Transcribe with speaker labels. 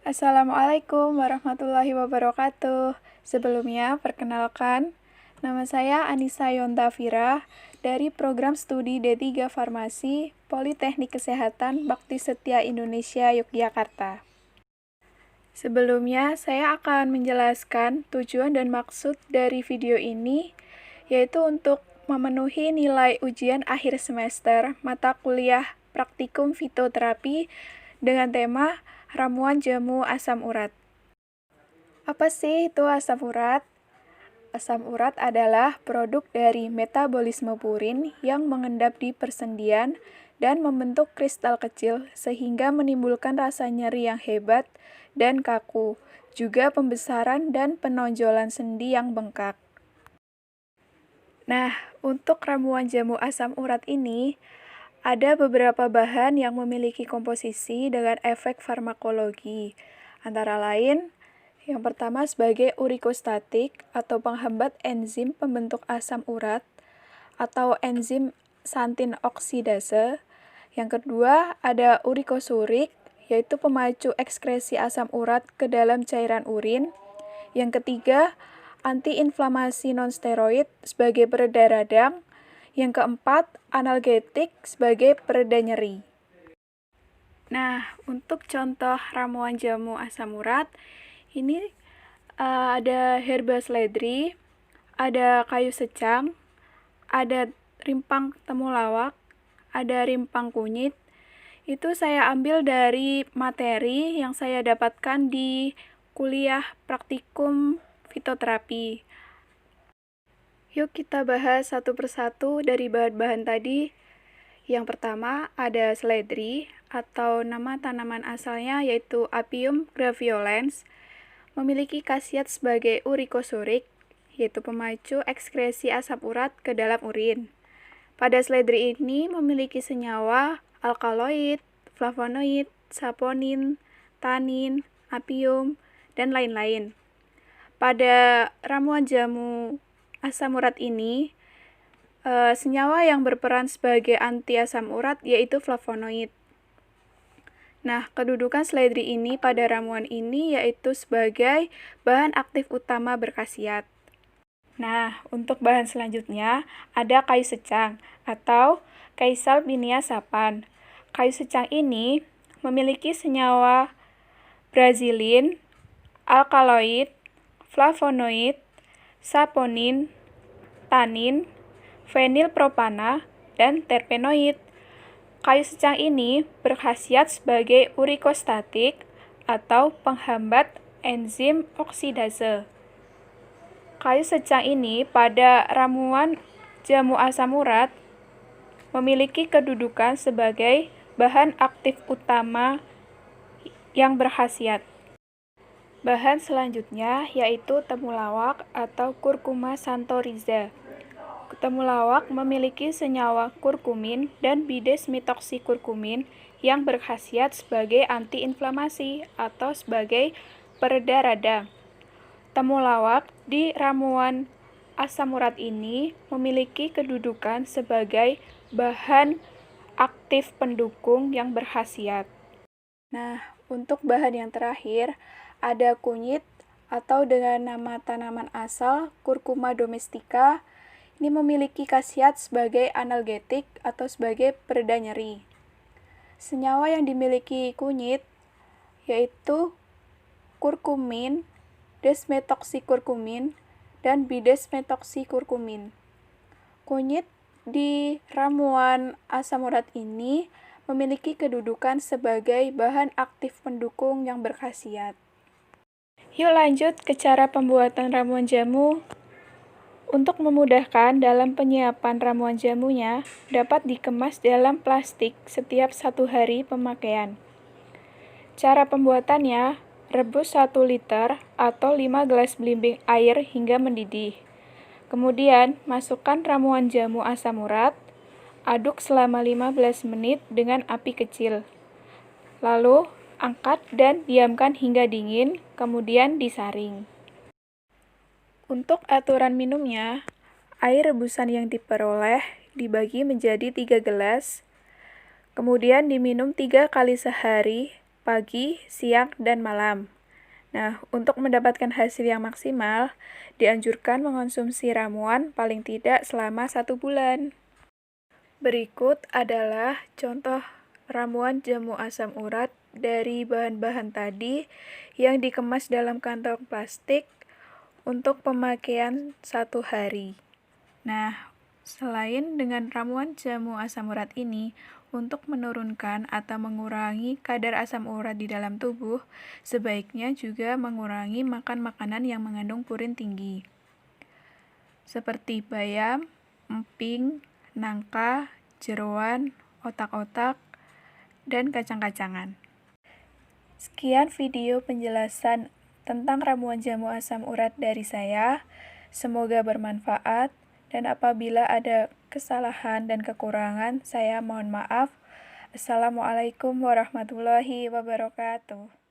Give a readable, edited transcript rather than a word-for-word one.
Speaker 1: Assalamualaikum warahmatullahi wabarakatuh. Sebelumnya, perkenalkan, nama saya Anissa Yontafira dari Program Studi D3 Farmasi Politeknik Kesehatan Bakti Setia Indonesia Yogyakarta. Sebelumnya, saya akan menjelaskan tujuan dan maksud dari video ini, yaitu untuk memenuhi nilai ujian akhir semester mata kuliah praktikum fitoterapi dengan tema ramuan jamu asam urat. Apa sih itu asam urat? Asam urat adalah produk dari metabolisme purin yang mengendap di persendian dan membentuk kristal kecil sehingga menimbulkan rasa nyeri yang hebat dan kaku, juga pembesaran dan penonjolan sendi yang bengkak. Nah, untuk ramuan jamu asam urat ini, ada beberapa bahan yang memiliki komposisi dengan efek farmakologi, antara lain, yang pertama sebagai urikostatik atau penghambat enzim pembentuk asam urat atau enzim santin oksidase. Yang kedua, ada urikosurik, yaitu pemacu ekskresi asam urat ke dalam cairan urin. Yang ketiga, antiinflamasi nonsteroid sebagai pereda radang. Yang keempat, analgetik sebagai pereda nyeri. Nah, untuk contoh ramuan jamu asam urat, ini ada herba seledri, ada kayu secang, ada rimpang temulawak, ada rimpang kunyit. Itu saya ambil dari materi yang saya dapatkan di kuliah praktikum fitoterapi. Yuk kita bahas satu persatu dari bahan-bahan tadi. Yang pertama ada seledri atau nama tanaman asalnya yaitu Apium graveolens, memiliki khasiat sebagai urikosurik, yaitu pemacu ekskresi asam urat ke dalam urin. Pada seledri ini memiliki senyawa alkaloid, flavonoid, saponin, tanin, apium, dan lain-lain. Pada ramuan jamu asam urat ini, senyawa yang berperan sebagai anti asam urat yaitu flavonoid. Nah, kedudukan seledri ini pada ramuan ini yaitu sebagai bahan aktif utama berkhasiat. Nah, untuk bahan selanjutnya ada kayu secang atau Caesalpinia sapan. Kayu secang ini memiliki senyawa brazilin, alkaloid, flavonoid, saponin, tanin, fenilpropana, dan terpenoid. Kayu secang ini berkhasiat sebagai urikostatik atau penghambat enzim oksidase. Kayu secang ini pada ramuan jamu asam urat memiliki kedudukan sebagai bahan aktif utama yang berkhasiat. Bahan selanjutnya yaitu temulawak atau Curcuma santoriza. Temulawak memiliki senyawa kurkumin dan bidesmetoksikurkumin yang berkhasiat sebagai antiinflamasi atau sebagai pereda radang. Temulawak di ramuan asam urat ini memiliki kedudukan sebagai bahan aktif pendukung yang berkhasiat. Nah, untuk bahan yang terakhir, ada kunyit atau dengan nama tanaman asal Curcuma domestica. Ini memiliki khasiat sebagai analgetik atau sebagai pereda nyeri. Senyawa yang dimiliki kunyit yaitu kurkumin, desmetoksikurkumin, dan bidesmetoksikurkumin. Kunyit di ramuan asam urat ini memiliki kedudukan sebagai bahan aktif pendukung yang berkhasiat. Yuk lanjut ke cara pembuatan ramuan jamu. Untuk memudahkan dalam penyiapan ramuan jamunya, dapat dikemas dalam plastik setiap 1 hari pemakaian. Cara pembuatannya, rebus 1 liter atau 5 gelas belimbing air hingga mendidih. Kemudian, masukkan ramuan jamu asam urat, aduk selama 15 menit dengan api kecil. Lalu, angkat dan diamkan hingga dingin, kemudian disaring. Untuk aturan minumnya, air rebusan yang diperoleh dibagi menjadi 3 gelas, kemudian diminum 3 kali sehari pagi, siang, dan malam. Nah, untuk mendapatkan hasil yang maksimal, dianjurkan mengonsumsi ramuan paling tidak selama 1 bulan. Berikut adalah contoh ramuan jamu asam urat dari bahan-bahan tadi yang dikemas dalam kantong plastik untuk pemakaian 1 hari. Nah, selain dengan ramuan jamu asam urat ini, untuk menurunkan atau mengurangi kadar asam urat di dalam tubuh, sebaiknya juga mengurangi makan makanan yang mengandung purin tinggi, seperti bayam, emping, nangka, jeroan, otak-otak, dan kacang-kacangan. Sekian video penjelasan tentang ramuan jamu asam urat dari saya. Semoga bermanfaat, dan apabila ada kesalahan dan kekurangan, saya mohon maaf. Assalamualaikum warahmatullahi wabarakatuh.